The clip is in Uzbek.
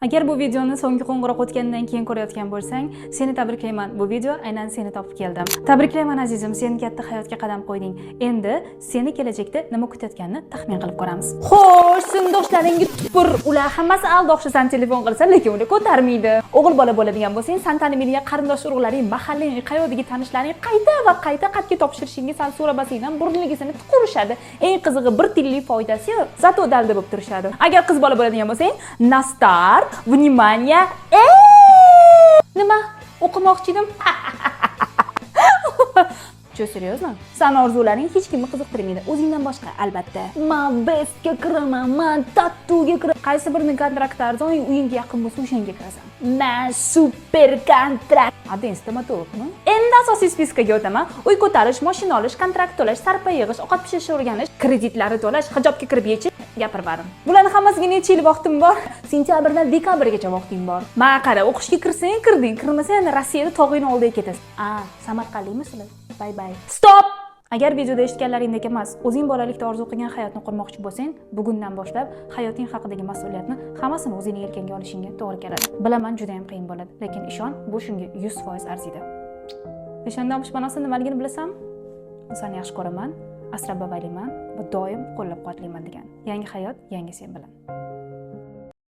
Agar bu videoni so'nggi qo'ng'iroq o'tgandan keyin ko'rayotgan bo'lsang, seni tabriklayman. Bu video aynan seni topib keldim. Tabriklayman azizim, sen katta hayotga qadam qo'yding. Endi seni kelajakda nima kutayotganini taxmin qilib ko'ramiz. Xo'sh, sinfdoshlaringga tupur. Ular hammasi aldoqchisan telefon qilsa, lekin uni ko'tarmaydi. O'g'il bola bo'ladigan bo'lsang, san tanimiliga qarindosh urug'laring, mahalling, qayerdagi tanishlaring qayta va qayta qatga topshirishinga san so'rabasingdan burnigisini tuqurishadi. Eng qizig'i bir tillik foydasi yo'q. Zato dalda bo'lib turishadi. Agar qiz bola bo'ladigan bo'lsang, nastar Внимание! Nima? O'qimoqchi edim. Cho, серьезно? San orzularing hech kimni qiziqtirmaydi. O'zingdan boshqa, albatta. Men bestga kiraman, men tattuga kiraman. Qaysi birini kontrakt arzon, uyingga yaqin bo'lsa, o'shanga kirasan. Men super kontrakt. Adin stomatologmi? Endi asosiy spiskaga o'taman. Uy ko'tarish, mashina olish, kontrakt to'lash, sarpa yig'ish, ovqat pishirish o'rganish, kreditlari to'lash, hijobga kirib yechish, gapirbarim. Bularni hammasiga necha yil vaqtim bor? Sentyabrdan dekabrgacha vaqting bor. Men qara, o'qishga kirsang, kirding, kirmasang, endi Rossiyada tog'ingni oldiga ketasan. Samarqandlikmisizlar? Bye bye. Stop! Agar videoda eshitganlaringdek emas, o'zing bolalikda orzu qilgan hayotni qurmoqchi bo'lsang, bugundan boshlab hayoting haqidagi mas'uliyatni hammasini o'zing yelkangga olishingga to'g'ri keladi. Bilaman, juda ham qiyin bo'ladi, lekin ishon, bu shunga 100% arziydi. Peshandan olish ma'nosini nimaligini bilasanmi? Seni yaxshi ko'raman, asrab-avaylayman va doim qo'llab-quvvatlayman degan. Yangi hayot, yangi sen bilan.